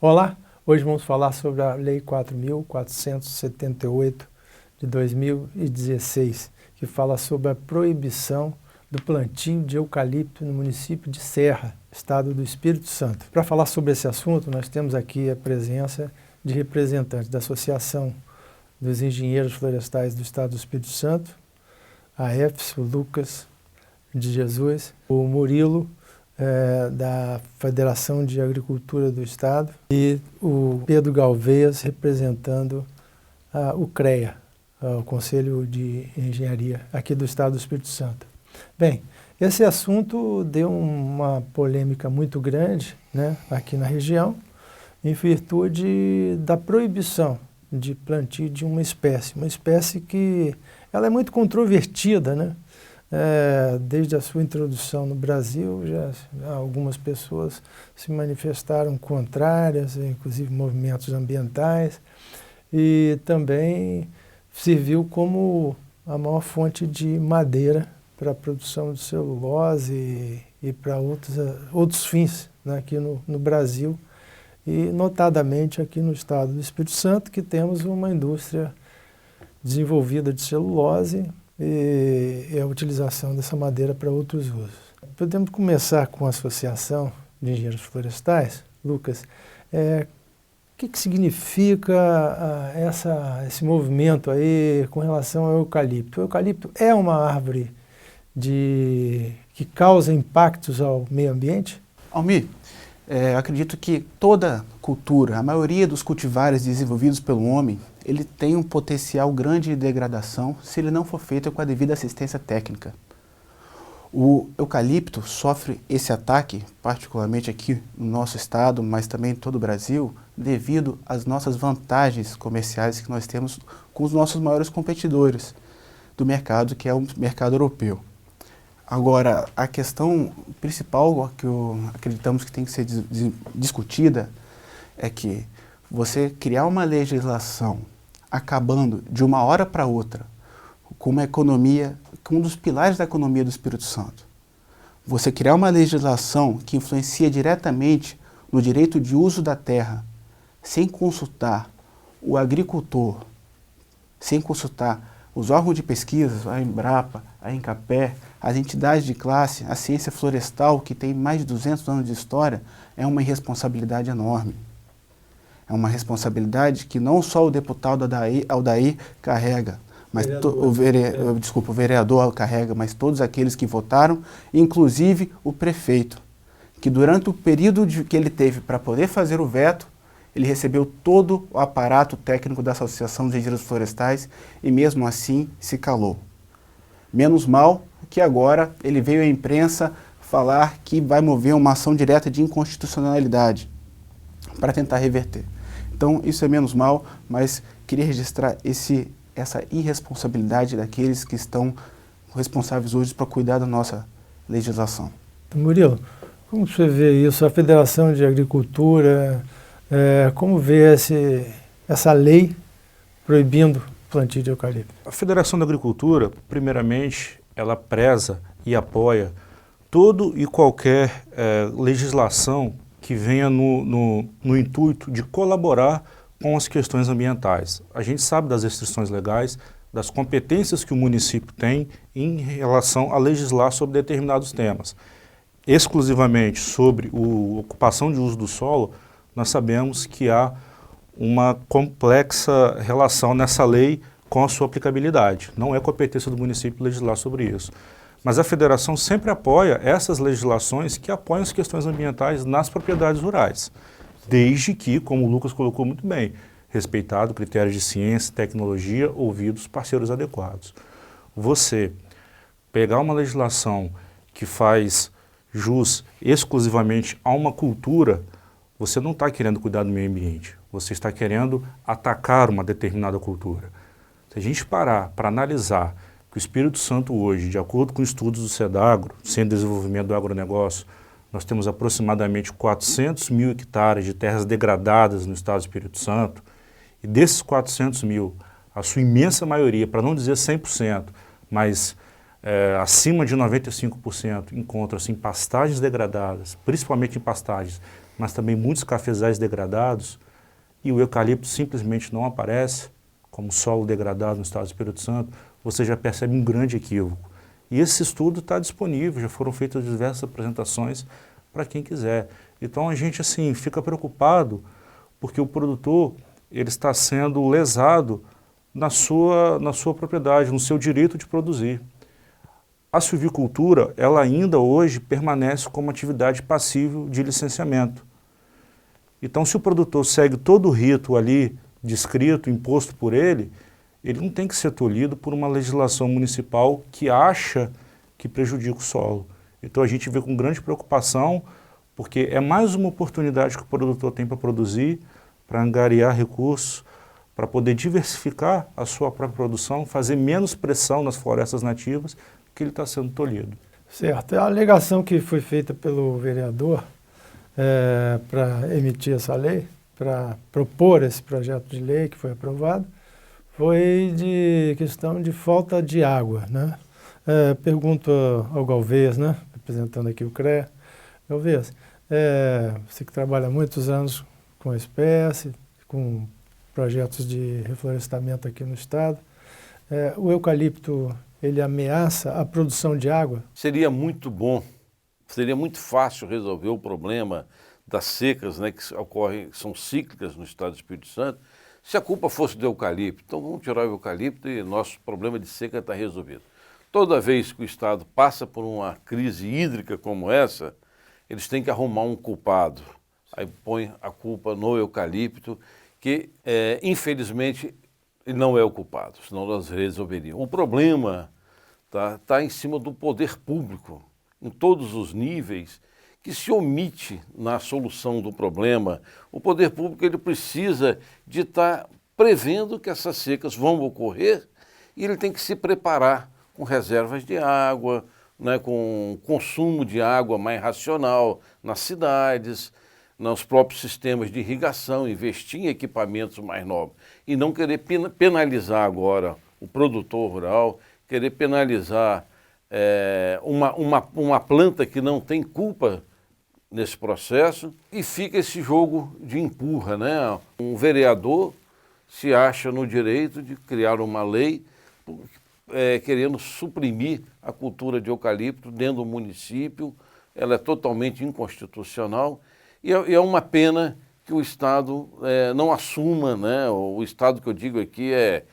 Olá, hoje vamos falar sobre a Lei 4.478 de 2016, que fala sobre a proibição do plantio de eucalipto no município de Serra, estado do Espírito Santo. Para falar sobre esse assunto, nós temos aqui a presença de representantes da Associação dos Engenheiros Florestais do Estado do Espírito Santo, a EFS, o Lucas de Jesus, o Murilo, da Federação de Agricultura do Estado, e o Pedro Galvez, representando o CREA, o Conselho de Engenharia aqui do Estado do Espírito Santo. Bem, esse assunto deu uma polêmica muito grande, né, aqui na região, em virtude da proibição de plantio de uma espécie que ela é muito controvertida, né? Desde a sua introdução no Brasil, já algumas pessoas se manifestaram contrárias, inclusive movimentos ambientais, e também serviu como a maior fonte de madeira para a produção de celulose e para outros fins, né, aqui no Brasil, e notadamente aqui no estado do Espírito Santo, que temos uma indústria desenvolvida de celulose e a utilização dessa madeira para outros usos. Podemos começar com a Associação de Engenheiros Florestais. Lucas, o que significa esse movimento aí com relação ao eucalipto? O eucalipto é uma árvore que causa impactos ao meio ambiente? Almir, acredito que toda cultura, a maioria dos cultivares desenvolvidos pelo homem, ele tem um potencial grande de degradação se ele não for feito com a devida assistência técnica. O eucalipto sofre esse ataque, particularmente aqui no nosso estado, mas também em todo o Brasil, devido às nossas vantagens comerciais que nós temos com os nossos maiores competidores do mercado, que é o mercado europeu. Agora, a questão principal que acreditamos que tem que ser discutida é que você criar uma legislação acabando de uma hora para outra com uma economia, com um dos pilares da economia do Espírito Santo. Você criar uma legislação que influencia diretamente no direito de uso da terra, sem consultar o agricultor, sem consultar os órgãos de pesquisa, a Embrapa, a Incapé, as entidades de classe, a ciência florestal, que tem mais de 200 anos de história, é uma irresponsabilidade enorme. É uma responsabilidade que não só o deputado Aldair carrega, mas o vereador carrega, mas todos aqueles que votaram, inclusive o prefeito, que durante o período que ele teve para poder fazer o veto, ele recebeu todo o aparato técnico da Associação dos Engenheiros Florestais e mesmo assim se calou. Menos mal que agora ele veio à imprensa falar que vai mover uma ação direta de inconstitucionalidade para tentar reverter. Então isso é menos mal, mas queria registrar essa irresponsabilidade daqueles que estão responsáveis hoje para cuidar da nossa legislação. Murilo, como você vê isso? A Federação de Agricultura, como vê essa lei proibindo o plantio de eucalipto? A Federação da Agricultura, primeiramente, ela preza e apoia todo e qualquer legislação que venha no intuito de colaborar com as questões ambientais. A gente sabe das restrições legais, das competências que o município tem em relação a legislar sobre determinados temas. Exclusivamente sobre a ocupação de uso do solo, nós sabemos que há uma complexa relação nessa lei com a sua aplicabilidade. Não é competência do município legislar sobre isso. Mas a federação sempre apoia essas legislações que apoiam as questões ambientais nas propriedades rurais, desde que, como o Lucas colocou muito bem, respeitado critérios de ciência, tecnologia, ouvidos parceiros adequados. Você pegar uma legislação que faz jus exclusivamente a uma cultura, você não está querendo cuidar do meio ambiente, você está querendo atacar uma determinada cultura. Se a gente parar para analisar que o Espírito Santo hoje, de acordo com estudos do SEDAGRO, Centro de Desenvolvimento do Agronegócio, nós temos aproximadamente 400 mil hectares de terras degradadas no estado do Espírito Santo, e desses 400 mil, a sua imensa maioria, para não dizer 100%, mas acima de 95% encontra-se em pastagens degradadas, principalmente em pastagens, mas também muitos cafezais degradados, e o eucalipto simplesmente não aparece como solo degradado no estado do Espírito Santo. Você já percebe um grande equívoco. E esse estudo está disponível, já foram feitas diversas apresentações para quem quiser. Então a gente assim fica preocupado porque o produtor ele está sendo lesado na sua propriedade, no seu direito de produzir. A silvicultura, ela ainda hoje permanece como atividade passível de licenciamento. Então, se o produtor segue todo o rito ali descrito, imposto por ele não tem que ser tolhido por uma legislação municipal que acha que prejudica o solo. Então, a gente vê com grande preocupação, porque é mais uma oportunidade que o produtor tem para produzir, para angariar recursos, para poder diversificar a sua própria produção, fazer menos pressão nas florestas nativas, que ele está sendo tolhido. Certo. A alegação que foi feita pelo vereador para emitir essa lei, para propor esse projeto de lei que foi aprovado, foi de questão de falta de água, né? Pergunto ao Galvez, né, representando aqui o CREA. Galvez, você que trabalha há muitos anos com a espécie, com projetos de reflorestamento aqui no estado, o eucalipto ele ameaça a produção de água? Seria muito bom, seria muito fácil resolver o problema das secas, né, que ocorrem, são cíclicas no estado do Espírito Santo, se a culpa fosse do eucalipto. Então vamos tirar o eucalipto e nosso problema de seca está resolvido. Toda vez que o estado passa por uma crise hídrica como essa, eles têm que arrumar um culpado. Aí põe a culpa no eucalipto, que infelizmente ele não é o culpado, senão nós resolveríamos. O problema tá em cima do poder público, em todos os níveis, que se omite na solução do problema. O poder público ele precisa de estar prevendo que essas secas vão ocorrer e ele tem que se preparar com reservas de água, né, com consumo de água mais racional nas cidades, nos próprios sistemas de irrigação, investir em equipamentos mais novos e não querer penalizar agora o produtor rural, querer penalizar uma planta que não tem culpa nesse processo e fica esse jogo de empurra, né? Um vereador se acha no direito de criar uma lei querendo suprimir a cultura de eucalipto dentro do município. Ela é totalmente inconstitucional e é uma pena que o Estado não assuma, né? O Estado que eu digo aqui é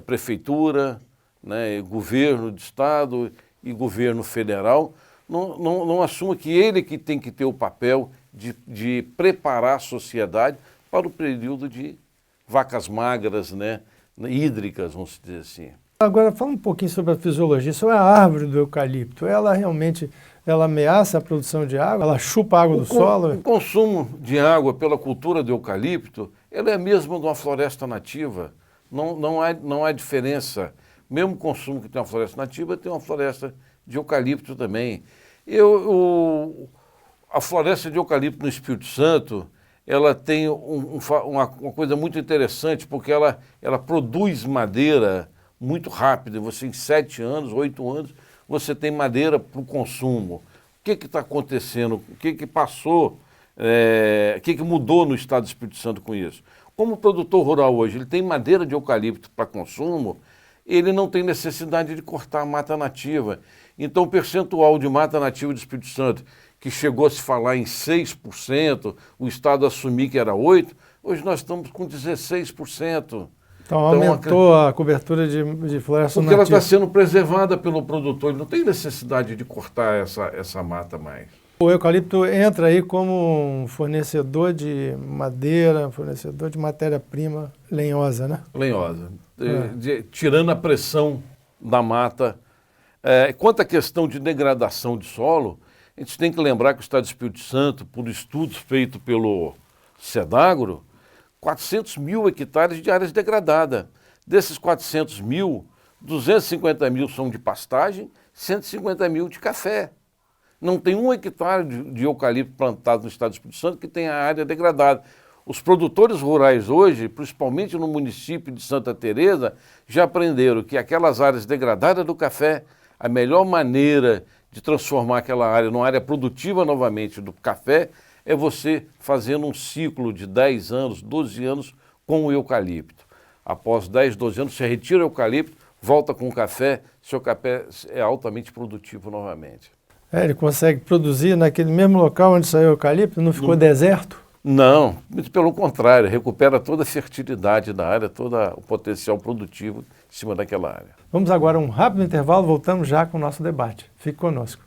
prefeitura, né? Governo de Estado e governo federal, não assuma que ele que tem que ter o papel de preparar a sociedade para o período de vacas magras, né? Hídricas, vamos dizer assim. Agora, fala um pouquinho sobre a fisiologia, sobre a árvore do eucalipto. Ela realmente ameaça a produção de água? Ela chupa a água do solo? O consumo de água pela cultura do eucalipto, ela é mesmo de uma floresta nativa. Não há diferença. Mesmo o consumo que tem uma floresta nativa, tem uma floresta de eucalipto também. A floresta de eucalipto no Espírito Santo, ela tem uma coisa muito interessante, porque ela produz madeira muito rápido. Você em 7 anos, 8 anos, você tem madeira para o consumo. O que está acontecendo? O que passou? O que mudou no estado do Espírito Santo com isso? Como o produtor rural hoje ele tem madeira de eucalipto para consumo, ele não tem necessidade de cortar a mata nativa. Então o percentual de mata nativa do Espírito Santo, que chegou a se falar em 6%, o estado assumir que era 8%, hoje nós estamos com 16%. Então aumentou a cobertura de floresta nativa. Porque ela está sendo preservada pelo produtor, ele não tem necessidade de cortar essa mata mais. O eucalipto entra aí como um fornecedor de madeira, fornecedor de matéria-prima lenhosa, né? Lenhosa, tirando a pressão da mata. Quanto à questão de degradação de solo, a gente tem que lembrar que o estado do Espírito Santo, por estudos feitos pelo SEDAGRO, 400 mil hectares de áreas degradadas. Desses 400 mil, 250 mil são de pastagem, 150 mil de café. Não tem 1 hectare de eucalipto plantado no estado do Espírito Santo que tenha área degradada. Os produtores rurais hoje, principalmente no município de Santa Teresa, já aprenderam que aquelas áreas degradadas do café, a melhor maneira de transformar aquela área numa área produtiva novamente do café é você fazendo um ciclo de 10 anos, 12 anos com o eucalipto. Após 10, 12 anos, você retira o eucalipto, volta com o café, seu café é altamente produtivo novamente. Ele consegue produzir naquele mesmo local onde saiu o eucalipto? Não ficou deserto? Não, muito pelo contrário, recupera toda a fertilidade da área, todo o potencial produtivo em cima daquela área. Vamos agora a um rápido intervalo, voltamos já com o nosso debate. Fique conosco.